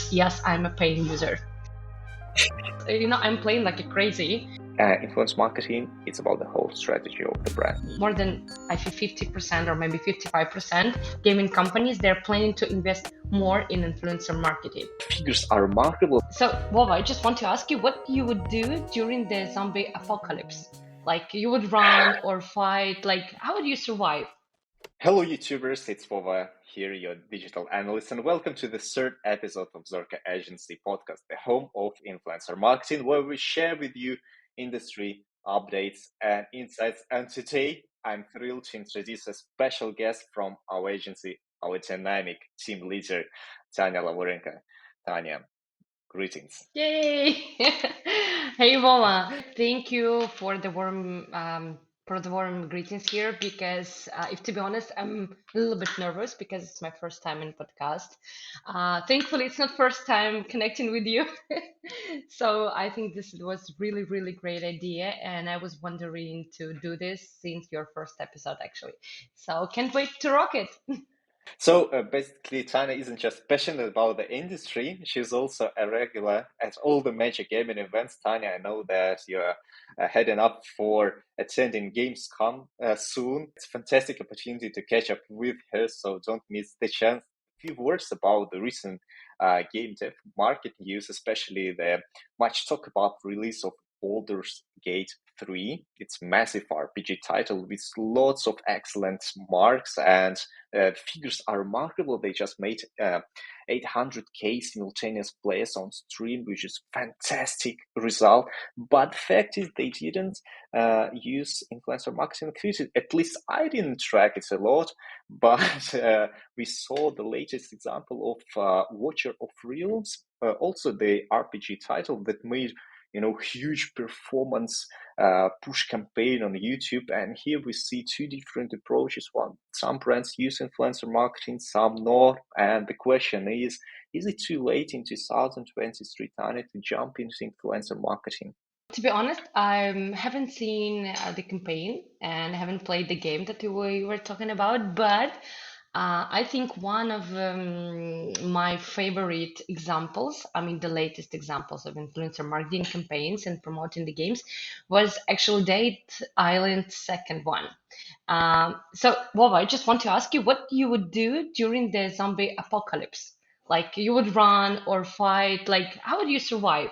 Yes, I'm a paying user. I'm playing like a crazy. Influence marketing, it's about the whole strategy of the brand. More than, I think, 50% or maybe 55% gaming companies, they're planning to invest more in influencer marketing. Figures are remarkable. So, Vova, I just want to ask you what you would do during the zombie apocalypse. Like, you would run or fight, like, how would you survive? Hello, YouTubers, it's Vova here, your digital analyst, and welcome to the third episode of Zorka.Agency podcast, the home of influencer marketing, where we share with you industry updates and insights. And today, I'm thrilled to introduce a special guest from our agency, our dynamic team leader, Tanya. Tanya, greetings. Yay! Hey, Vova. Thank you for the warm greetings here. Because if to be honest, I'm a little bit nervous because it's my first time in podcast. Thankfully, it's not first time connecting with you. So I think this was really, really great idea, and I was wondering to do this since your first episode actually. So can't wait to rock it. So basically, Tanya isn't just passionate about the industry, she's also a regular at all the major gaming events. Tanya, I know that you're heading up for attending Gamescom soon. It's a fantastic opportunity to catch up with her, so don't miss the chance. A few words about the recent game dev market news, especially the much talk about release of Baldur's Gate 3. It's massive RPG title with lots of excellent marks, and figures are remarkable. They just made 800k simultaneous players on stream, which is fantastic result. But the fact is, they didn't use influencer marketing activity. At least I didn't track it a lot, but we saw the latest example of Watcher of Realms, also the RPG title that made huge performance push campaign on YouTube. And here we see two different approaches. Some brands use influencer marketing, some not. And the question is it too late in 2023, Tanya, to jump into influencer marketing? To be honest, I haven't seen the campaign and haven't played the game that we were talking about, but I think one of my favorite examples, I mean, the latest examples of influencer marketing campaigns and promoting the games was actually Date Island second one. So, Vova, I just want to ask you what you would do during the zombie apocalypse. Like, you would run or fight, like, how would you survive?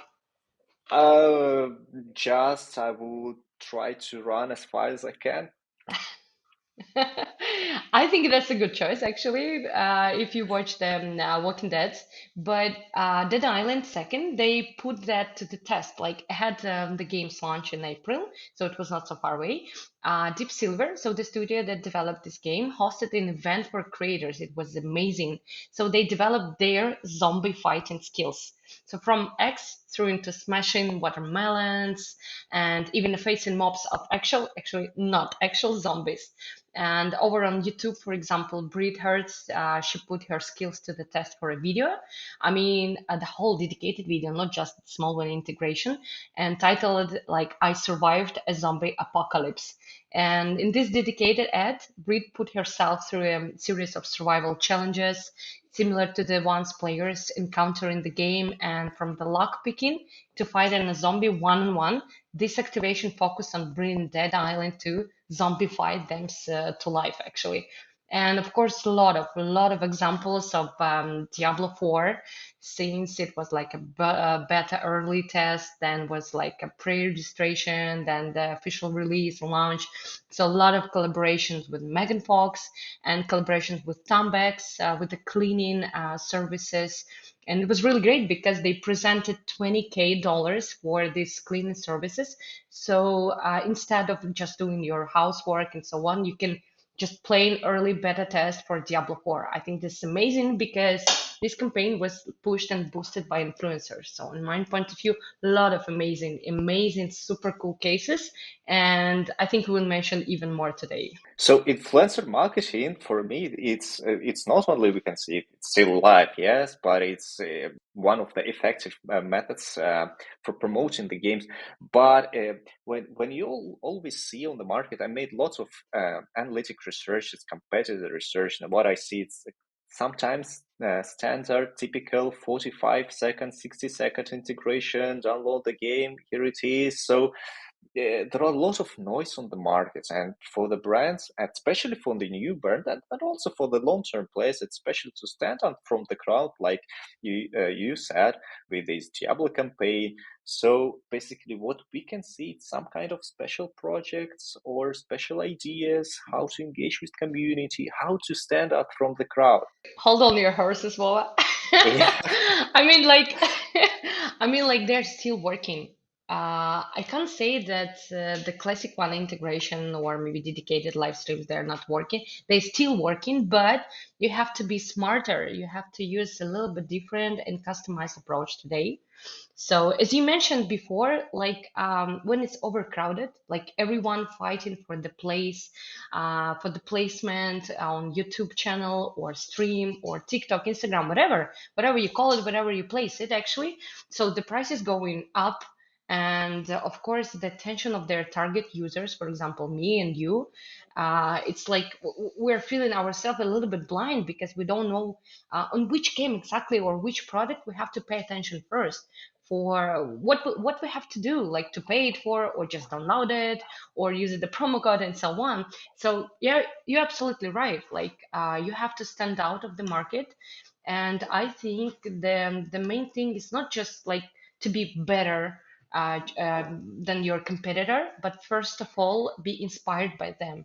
Uh, just I will try to run as far as I can. I think that's a good choice, actually, if you watch them Walking Dead. But Dead Island second, they put that to the test. Like, had the game's launch in April, so it was not so far away. Deep Silver, so the studio that developed this game, hosted an event for creators. It was amazing. So they developed their zombie fighting skills. So from X through into smashing watermelons and even facing mobs of actually not actual zombies. And over on YouTube, for example, Brit Hertz, she put her skills to the test for a video. I mean, the whole dedicated video, not just small one integration, and titled like "I survived a zombie apocalypse." And in this dedicated ad, Brit put herself through a series of survival challenges, similar to the ones players encounter in the game, and from the lock picking to fighting a zombie one-on-one. This activation focused on bringing Dead Island to zombify them to life, actually. And of course, a lot of examples of Diablo 4, since it was like a beta early test, then was like a pre-registration, then the official release launch. So a lot of collaborations with Megan Fox and collaborations with Tombex, with the cleaning services. And it was really great because they presented $20K for these cleaning services. So instead of just doing your housework and so on, you can just play an early beta test for Diablo 4. I think this is amazing because this campaign was pushed and boosted by influencers. So, in my point of view, a lot of amazing, super cool cases. And I think we will mention even more today. So influencer marketing for me, it's not only we can see it's still live, yes, but it's one of the effective methods for promoting the games. But when you always see on the market, I made lots of analytic research, it's competitor research, and what I see it's sometimes standard, typical 45-second, 60-second integration, download the game, here it is. So there are a lot of noise on the market, and for the brands, especially for the new brand, and also for the long-term players, especially to stand out from the crowd, like you said, with this Diablo campaign. So basically, what we can see is some kind of special projects or special ideas, how to engage with community, how to stand out from the crowd. Hold on your horses, Vova. Yeah. I mean, like, I mean, like they're still working. I can't say that the classic one integration or maybe dedicated live streams they're not working. They're still working, but you have to be smarter. You have to use a little bit different and customized approach today. So as you mentioned before, like when it's overcrowded, like everyone fighting for the place, for the placement on YouTube channel or stream or TikTok, Instagram, whatever you call it, whatever you place it actually. So the price is going up. And of course, the attention of their target users, for example, me and you, it's like we're feeling ourselves a little bit blind because we don't know on which game exactly or which product we have to pay attention first for what we have to do, like to pay it for or just download it or use it the promo code and so on. So yeah, you're absolutely right. Like you have to stand out of the market, and I think the main thing is not just like to be better than your competitor, but first of all be inspired by them,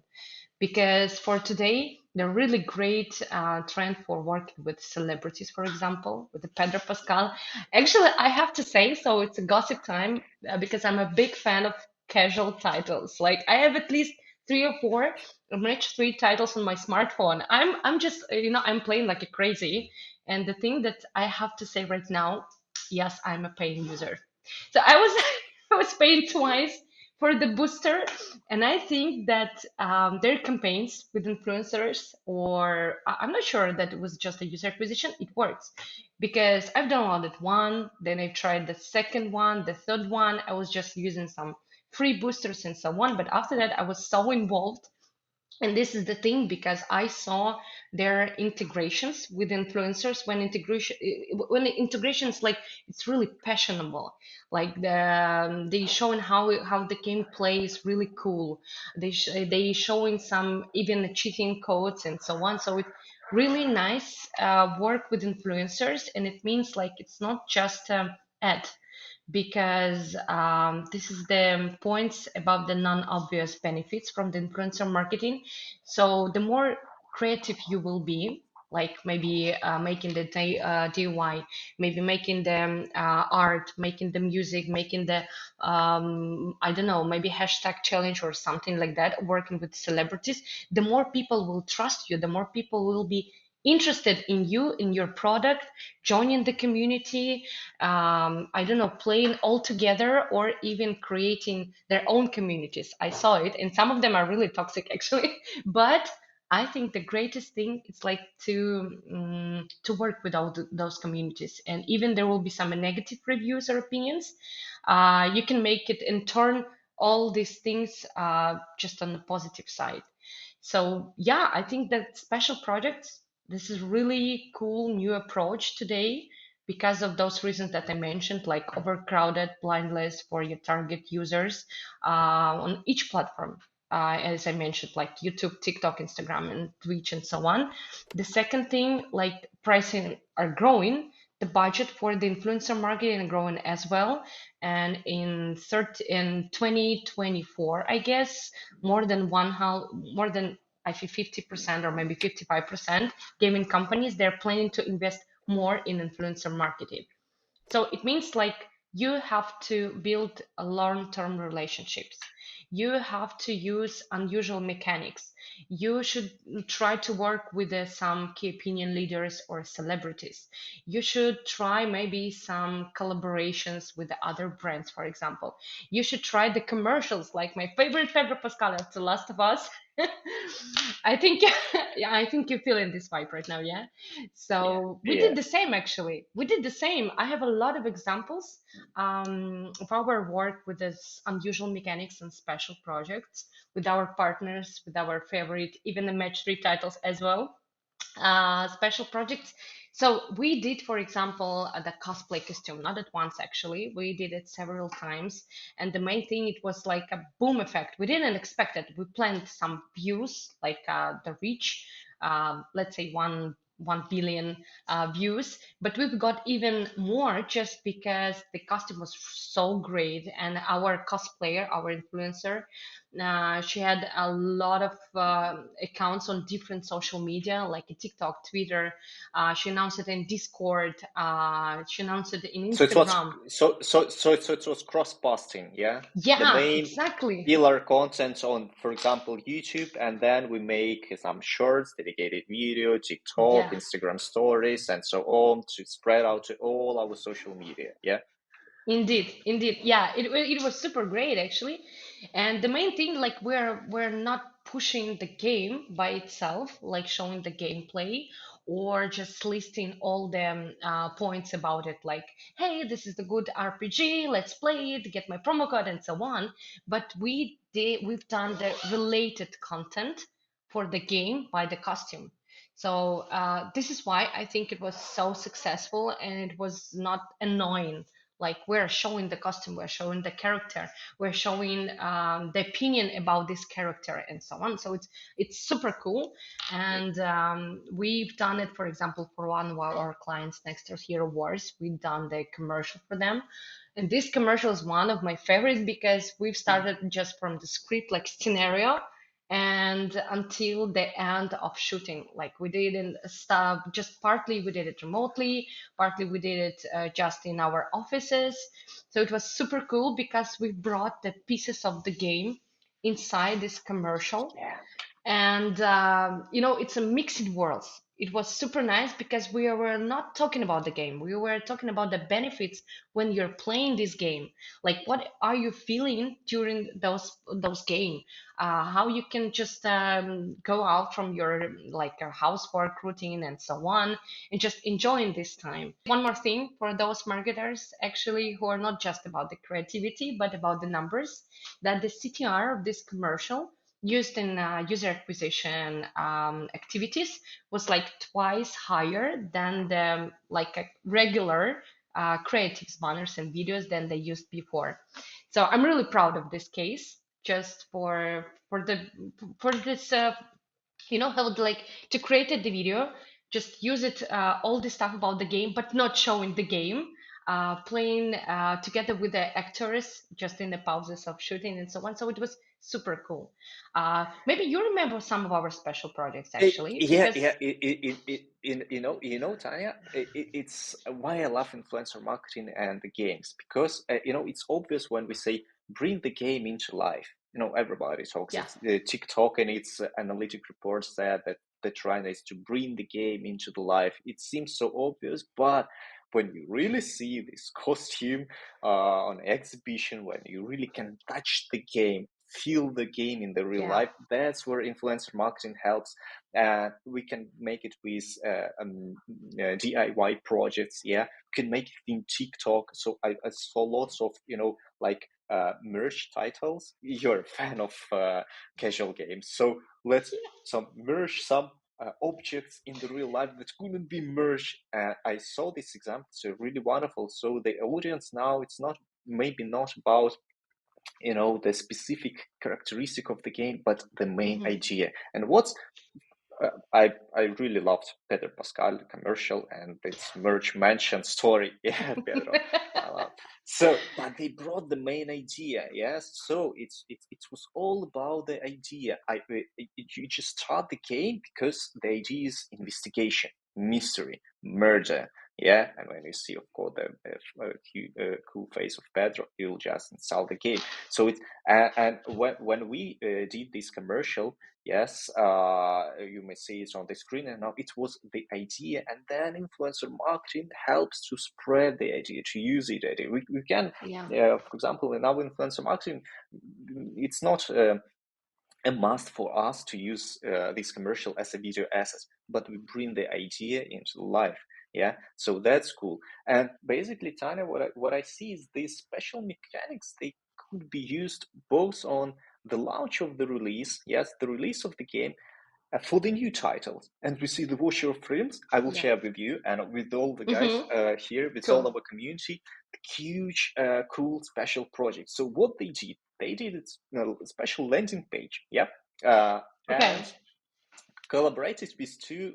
because for today the really great trend for working with celebrities, for example with the Pedro Pascal. Actually, I have to say, so it's a gossip time, because I'm a big fan of casual titles. Like I have at least three or four match three titles on my smartphone. I'm just I'm playing like a crazy. And the thing that I have to say right now, yes, I'm a paying user. So I was I was paying twice for the booster. And I think that their campaigns with influencers, or I'm not sure that it was just a user acquisition, it works. Because I've downloaded one, then I tried the second one, the third one. I was just using some free boosters and so on. But after that, I was so involved, and this is the thing, because I saw their integrations with influencers. When the integrations, like it's really passionable, like they showing how the gameplay is really cool. They showing some even cheating codes and so on. So it's really nice work with influencers, and it means like it's not just ad, because this is the points about the non-obvious benefits from the influencer marketing. So the more creative you will be, like maybe making the DIY, maybe making the art, making the music, making the I don't know, maybe hashtag challenge or something like that, working with celebrities, the more people will trust you, the more people will be interested in you, in your product, joining the community, I don't know, playing all together or even creating their own communities. I saw it, and some of them are really toxic actually. But I think the greatest thing is like to work with all those communities, and even there will be some negative reviews or opinions. You can make it and turn all these things just on the positive side. So yeah, I think that special projects, this is really cool new approach today because of those reasons that I mentioned, like overcrowded blind list for your target users on each platform. As I mentioned, like YouTube, TikTok, Instagram, and Twitch, and so on. The second thing, like pricing are growing, the budget for the influencer marketing are growing as well. And in 2024, I guess more than I think 50% or maybe 55% gaming companies, they're planning to invest more in influencer marketing. So it means like you have to build a long-term relationships. You have to use unusual mechanics. You should try to work with some key opinion leaders or celebrities. You should try maybe some collaborations with the other brands, for example. You should try the commercials, like my favorite Pedro Pascal, The Last of Us. I think yeah, I think you're feeling this vibe right now, yeah? Yeah. So we did the Yes. same actually. We did the same. I have a lot of examples of our work with this unusual mechanics and special projects with our partners, with our favorite, even the match three titles as well. special projects. So we did, for example, the cosplay costume, not at once actually. We did it several times, and the main thing it was like a boom effect. We didn't expect it. We planned some views, like the reach, let's say 1 billion views, but we've got even more just because the costume was so great, and our cosplayer, our influencer, she had a lot of accounts on different social media, like TikTok, Twitter. She announced it in Discord. She announced it in So it was Instagram. it was cross-posting, yeah? The Yeah, main exactly. pillar content on, for example, YouTube, and then we make some shorts, dedicated video, TikTok, Yeah. Instagram stories, and so on to spread out to all our social media, yeah? Indeed, indeed. Yeah, it was super great actually. And the main thing, like we're not pushing the game by itself, like showing the gameplay or just listing all the points about it, like, hey, this is the good RPG, let's play it, get my promo code and so on. But we've done the related content for the game by the costume. So this is why I think it was so successful and it was not annoying, like we're showing the costume, we're showing the character, we're showing the opinion about this character and so on. So it's super cool. And we've done it, for example, for one of our clients, Next Year's Hero Wars. We've done the commercial for them, and this commercial is one of my favorites because we've started just from the script, like scenario, and until the end of shooting. Like we didn't stop, just partly we did it remotely, partly we did it just in our offices. So it was super cool because we brought the pieces of the game inside this commercial. Yeah. And it's a mixed worlds. It was super nice because we were not talking about the game, we were talking about the benefits when you're playing this game, like what are you feeling during those game, how you can just go out from your like your housework routine and so on, and just enjoying this time. One more thing for those marketers actually who are not just about the creativity but about the numbers, that the CTR of this commercial used in user acquisition activities was like twice higher than the like a regular creatives banners and videos than they used before. So I'm really proud of this case, just for this how like to create the video, just use it all the stuff about the game but not showing the game, playing together with the actors just in the pauses of shooting and so on. So it was super cool. Maybe you remember some of our special projects actually, Yeah, because yeah. Tanya, it's why I love influencer marketing and the games because it's obvious when we say bring the game into life. Everybody talks. yeah, It's TikTok and its analytic reports said that the trend is to bring the game into the life. It seems so obvious, but when you really see this costume on exhibition, when you really can touch the game, feel the game in the real yeah, life, that's where influencer marketing helps. We can make it with DIY projects. Yeah, we can make it in TikTok. So I saw lots of like merch titles. You're a fan of casual games, so let's some merge some objects in the real life that couldn't be merged. I saw this example, so really wonderful. So the audience now, it's not maybe not about the specific characteristic of the game, but the main hmm, idea. And what's I really loved Pedro Pascal commercial and its merch mansion story. Yeah, Pedro. I love. So, but they brought the main idea. Yes. So it was all about the idea. You just start the game because the idea is investigation, mystery, murder. Yeah, and when you see, of course, the cool face of Pedro, you'll just install the game. So it and when we did this commercial, yes, you may see it on the screen, and now it was the idea, and then influencer marketing helps to spread the idea, to use it. We can, yeah, for example, in our influencer marketing, it's not a must for us to use this commercial as a video asset, but we bring the idea into life. Yeah, so that's cool. And basically, Tanya, what I see is these special mechanics, they could be used both on the launch of the release, yes, the release of the game, for the new titles. And we see the Watcher of Realms. I will Yeah. share with you and with all the guys Mm-hmm. here, with all Cool. our community, huge, cool, special project. So what they did a special landing page. Yeah. And Okay. collaborated with two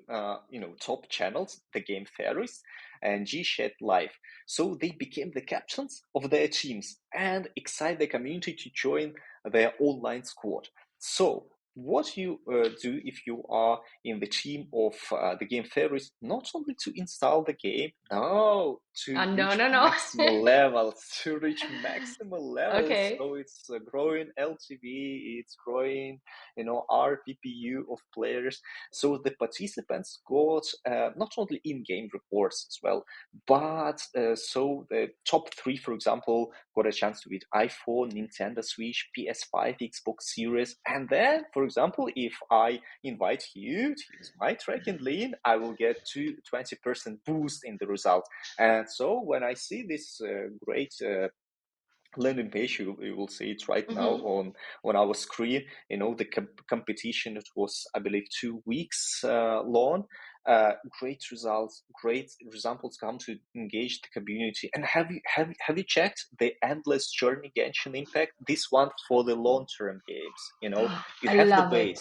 top channels, the Game Theories and G-Shed Live. So they became the captains of their teams and excite the community to join their online squad. So what you do if you are in the team of the Game Theories, not only to install the game, no, to No, reach no, no. maximal levels, to reach maximal levels. Okay. So it's growing LTV, it's growing, our PPU of players. So the participants got not only in-game rewards as well, but so the top three, for example, got a chance to beat iPhone, Nintendo Switch, PS5, Xbox Series. And then, for example, if I invite you to use my tracking link, I will get 20% boost in the result. And so when I see this great landing page, you will see it right now Mm-hmm. on our screen. The competition, it was, I believe, 2 weeks long. Great results, great examples come to engage the community. And have you checked the endless journey Genshin Impact? This one for the long-term games. You I have the love it.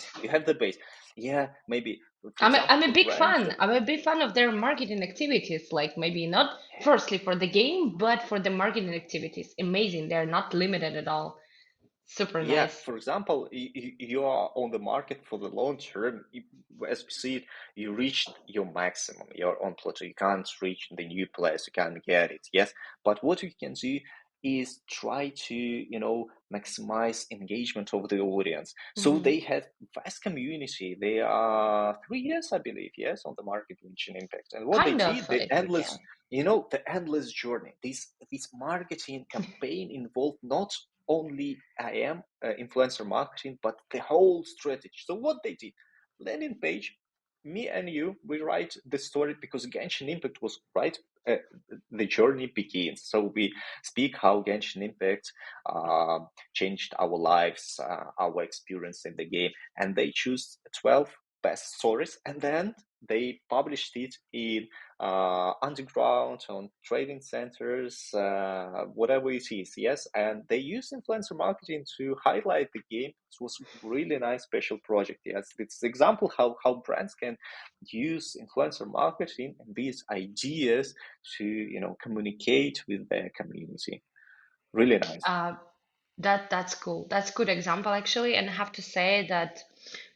base, yeah, maybe, for I'm a, example, I'm a for big brands fan. that, I'm a big fan of their marketing activities. Like maybe not firstly for the game, but for the marketing activities. Amazing. They're not limited at all. Super yeah, nice. for example, you are on the market for the long term. As we see it, you reached your maximum. You're on plateau. You can't reach the new place. You can't get it. Yes, but what you can do is try to maximize engagement of the audience. So Hmm. they have vast community. They are 3 years, I believe, yes, on the market reaching impact. And what they Kind of, did, the yeah. endless, the endless journey. This marketing campaign involved not only I am influencer marketing, but the whole strategy. So what they did, landing page, me and you, we write the story because Genshin Impact was right. Uh, the journey begins. So we speak how Genshin Impact changed our lives, our experience in the game, and they choose 12 best stories, and then they published it in underground, on trading centers, whatever it is. Yes, and they use influencer marketing to highlight the game. It was really nice special project. Yes, it's an example how brands can use influencer marketing and these ideas to communicate with their community. Really nice. Uh, that's cool. That's a good example actually, and I have to say that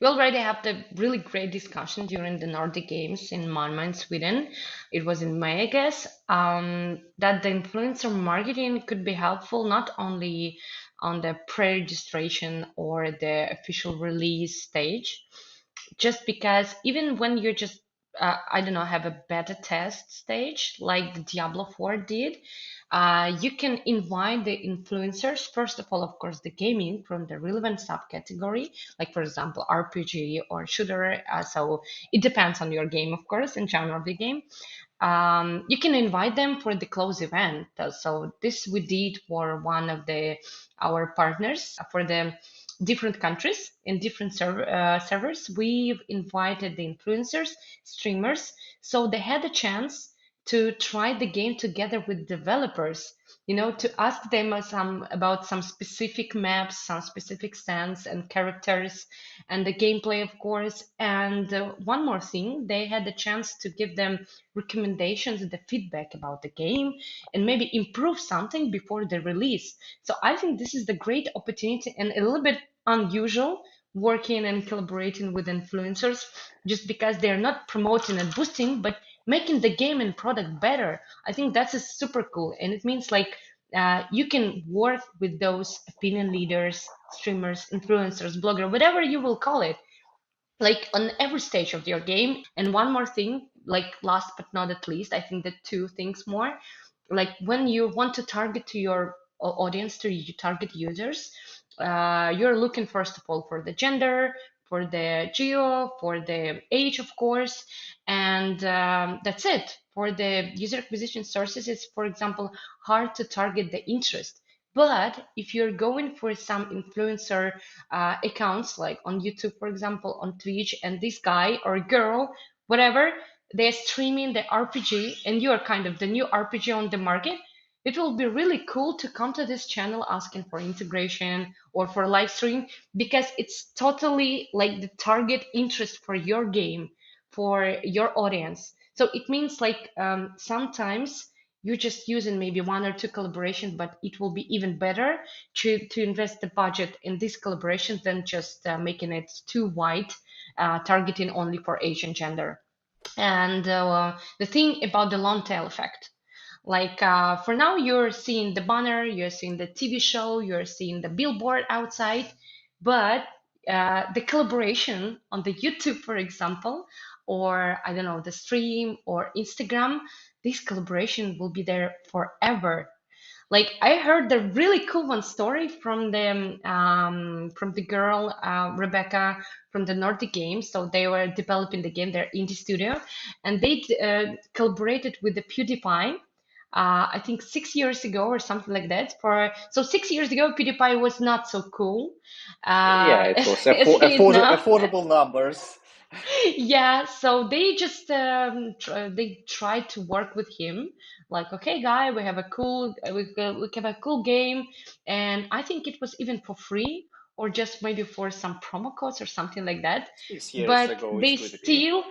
we already have the really great discussion during the Nordic Games in Malmö in Sweden. It was in May, I guess. That the influencer marketing could be helpful not only on the pre-registration or the official release stage, just because even when you're just I don't know, have a beta test stage like the Diablo 4 did, you can invite the influencers, first of all, of course, the gaming from the relevant subcategory, like for example RPG or shooter. So it depends on your game, of course, and genre of the game. You can invite them for the close event. So this we did for one of the our partners for the different countries and different servers. We've invited the influencers, streamers, so they had a chance to try the game together with developers. To ask them some about some specific maps, some specific stands and characters, and the gameplay, of course. And one more thing, they had the chance to give them recommendations and the feedback about the game and maybe improve something before the release. So I think this is the great opportunity and a little bit unusual working and collaborating with influencers just because they're not promoting and boosting but making the game and product better. I think that's a super cool, and it means like you can work with those opinion leaders, streamers, influencers, blogger, whatever you will call it, like on every stage of your game. And one more thing, like last but not at least, I think that two things more, like when you want to target to your audience, to you target users, you're looking first of all for the gender, for the geo, for the age, of course, and that's it. For the user acquisition sources, it's, for example, hard to target the interest But if you're going for some influencer accounts, like on YouTube, for example, on Twitch, and this guy or girl, whatever, they're streaming the RPG, and you are kind of the new RPG on the market, it will be really cool to come to this channel asking for integration or for live stream, because it's totally like the target interest for your game, for your audience. So it means like sometimes you're just using maybe one or two collaboration, but it will be even better to invest the budget in this collaboration than just making it too wide, targeting only for Asian gender. And the thing about the long tail effect, like for now, you're seeing the banner, you're seeing the TV show, you're seeing the billboard outside, but the collaboration on the YouTube, for example, or I don't know, the stream or Instagram, this collaboration will be there forever. Like I heard the really cool one story from the girl Rebecca from the Nordic Games. So they were developing the game, their indie studio, and they collaborated with the PewDiePie. I think 6 years ago or something like that. For so 6 years ago, PewDiePie was not so cool Yeah, it was as he is now. affordable numbers. Yeah, so they just they tried to work with him, like, okay, guy, we have a cool we have a cool game, and I think it was even for free or just maybe for some promo codes or something like that. 6 years But ago, it could be.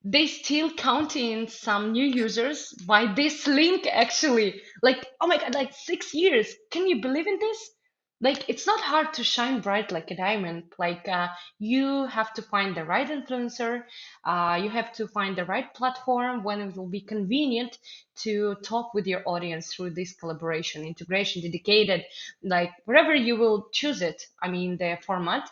they still count in some new users by this link actually. Like, oh my God, like 6 years. Can you believe in this? Like, it's not hard to shine bright like a diamond. Like, you have to find the right influencer. You have to find the right platform when it will be convenient to talk with your audience through this collaboration, integration, dedicated, like wherever you will choose it. I mean, the format.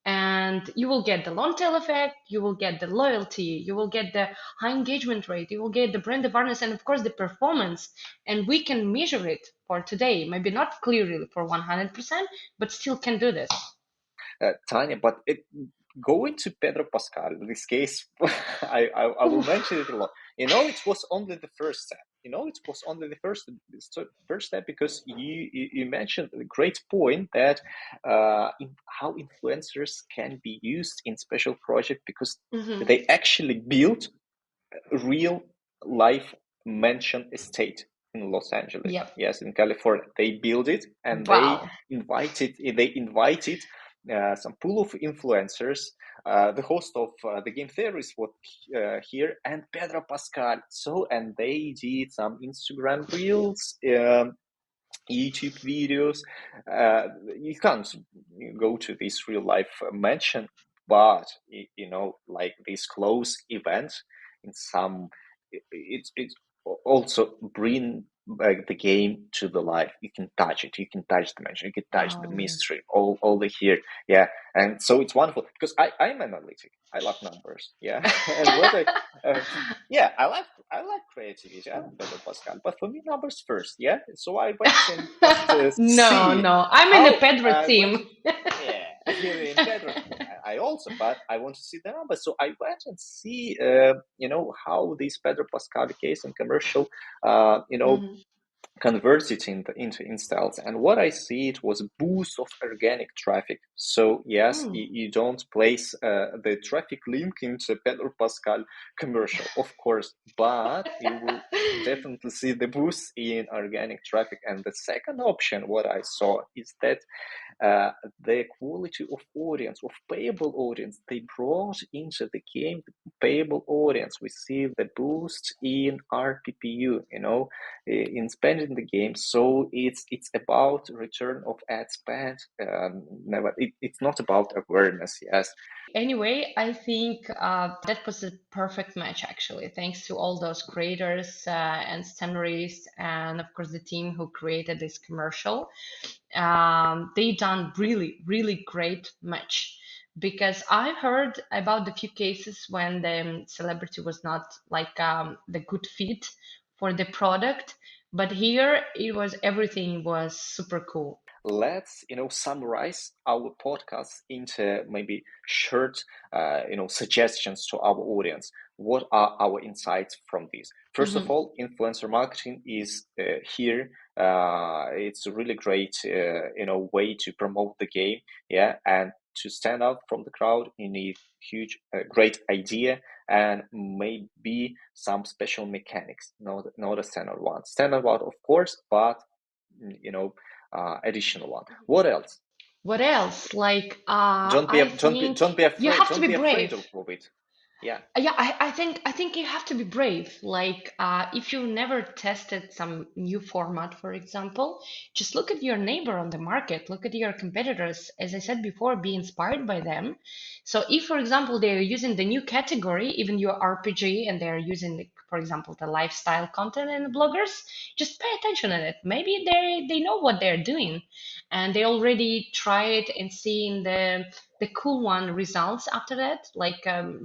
And you will get the long tail effect, you will get the loyalty, you will get the high engagement rate, you will get the brand awareness, and of course the performance. And we can measure it for today, maybe not clearly for 100%, but still can do this. Tanya, but going to Pedro Pascal, in this case, I will Oof. mention it a lot. It was only the first step. It was only the first step because you mentioned a great point that how influencers can be used in special project because Hmm. they actually build real life mansion estate in Los Angeles. Yep. Yes, in California, they built it and Wow. they invited some pool of influencers. The host of the game theories was here and Pedro Pascal. So and they did some Instagram reels. YouTube videos. You can't go to this real life mansion, but like these close events in some, it's also bring back the game to the life. You can touch it. You can touch the mansion. You can touch the Wow. mystery. All the here. Yeah, and so it's wonderful because I'm analytic. I love numbers. Yeah, and what uh, yeah, I like creativity. I'm Pedro Pascal, but for me, numbers first. Yeah, so I went and just No, see no, I'm in the how Pedro I went. team. Yeah, here in Pedro, I also, but I want to see the numbers. So I went and see, how this Pedro Pascal case and commercial, uh, you know, Mhm. converts it into installs. And what I see it was a boost of organic traffic. So yes, Mm. you don't place the traffic link into Pedro Pascal commercial, of course, but you will definitely see the boost in organic traffic. And the second option, what I saw is that uh, the quality of audience, of payable audience, they brought into the game the payable audience. We see the boost in RPPU, in spending the game. So it's about return of ad spend. Never, it's not about awareness. Yes. Anyway, I think that was a perfect match, actually. Thanks to all those creators and scenarists, and of course the team who created this commercial. They done really, really great match. Because I heard about the few cases when the celebrity was not like the good fit for the product, but here it was everything was super cool. let's summarize our podcast into maybe short suggestions to our audience. What are our insights from this? First of Hmm. all, influencer marketing is here. It's a really great way to promote the game, yeah, and to stand out from the crowd. You need huge great idea and maybe some special mechanics, not a standard one. Standard one, of course, but additional one. What else? What else? Like, Don't be I don't be think don't be you afraid. have to Don't be be afraid brave. of it. Yeah, Yeah, I think you have to be brave. Like, if you never tested some new format, for example, just look at your neighbor on the market, look at your competitors. As I said before, be inspired by them. So, if, for example, they are using the new category, even your RPG, and they are using, for example, the lifestyle content and the bloggers, just pay attention to it. Maybe they know what they're doing, and they already tried and seen the cool one results after that, like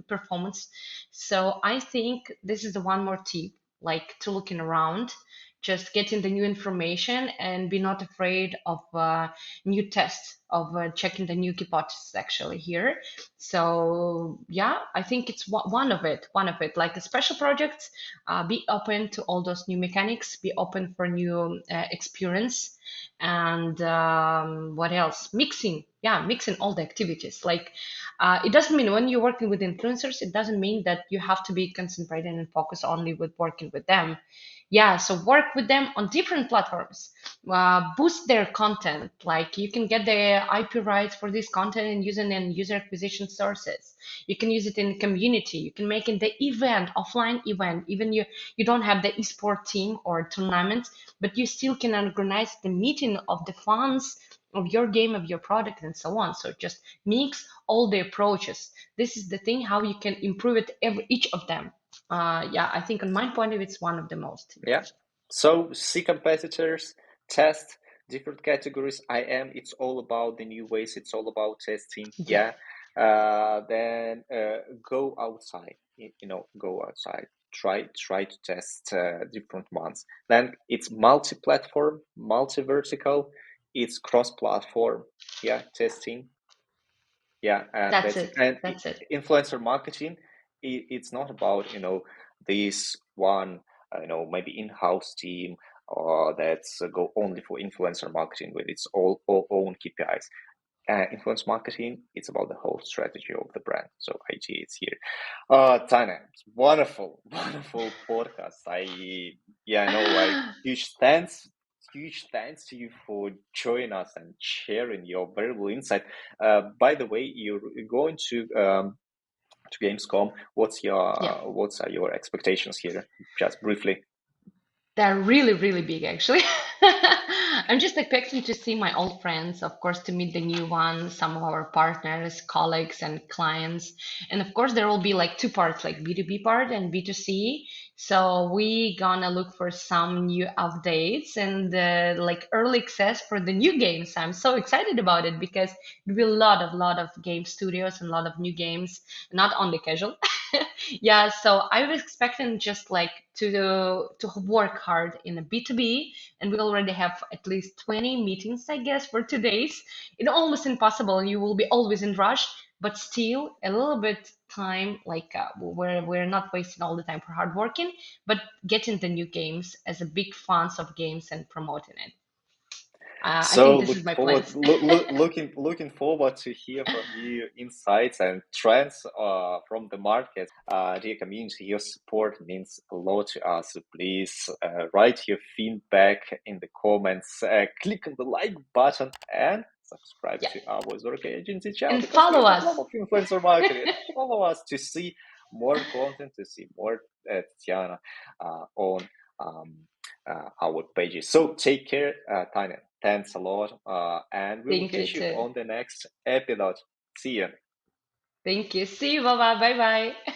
performance. So I think this is the one more tip, like to looking around, just getting the new information and be not afraid of new tests, of checking the new hypothesis actually here. So yeah, I think it's one of it. Like the special projects, be open to all those new mechanics, be open for new experience, and what else? Mixing all the activities. Like it doesn't mean when you're working with influencers, it doesn't mean that you have to be concentrated and focused only with working with them. Yeah, so work with them on different platforms, boost their content. Like you can get the IP rights for this content and use it in user acquisition sources. You can use it in the community. You can make it the event, offline event. Even you don't have the esport team or tournament, but you still can organize the meeting of the fans of your game, of your product, and so on. So just mix all the approaches. This is the thing how you can improve it each of them. Yeah, I think on my point of view, it's one of the most yeah. important. So see competitors, test different categories. It's all about the new ways. It's all about testing. Yeah, Yeah. Then go outside. Go outside. Try to test different ones. Then it's multi-platform, multi-vertical. It's cross-platform. Yeah, testing. Yeah, and that's that's it. it. And That's it. influencer marketing, it's not about this one maybe in-house team or that's go only for influencer marketing with its all own KPIs. Influence marketing, it's about the whole strategy of the brand. So IG is here. Tanya, it's wonderful, wonderful podcast. I know, like huge thanks to you for joining us and sharing your valuable insight. By the way, you're going to Gamescom. Yeah. What's are your expectations here? Just briefly. They're really, really big, actually. I'm just expecting to see my old friends, of course, to meet the new ones, some of our partners, colleagues, and clients. And of course, there will be like two parts, like B2B part and B2C. So we gonna look for some new updates and like early access for the new games. I'm so excited about it because it will be a lot of game studios and a lot of new games, not only casual. Yeah, so I was expecting just like to work hard in a B2B, and we already have at least 20 meetings, I guess, for 2 days. It's almost impossible. You will be always in rush, but still a little bit time, like we're not wasting all the time for hard working, but getting the new games as a big fans of games and promoting it. I So think this is my plans. looking forward to hear from you insights and trends from the market. Dear community, your support means a lot to us. So please write your feedback in the comments. Click on the like button and subscribe Yeah, to our Zorka.Agency channel and because we follow have a us. lot of influencer marketing. Follow us to see more content, to see more Tatiana on. Um, our pages. So take care, Tanya. Thanks a lot. And we will Thank you catch you too. on the next episode. See you. Thank you. See you. Bye bye. Bye bye.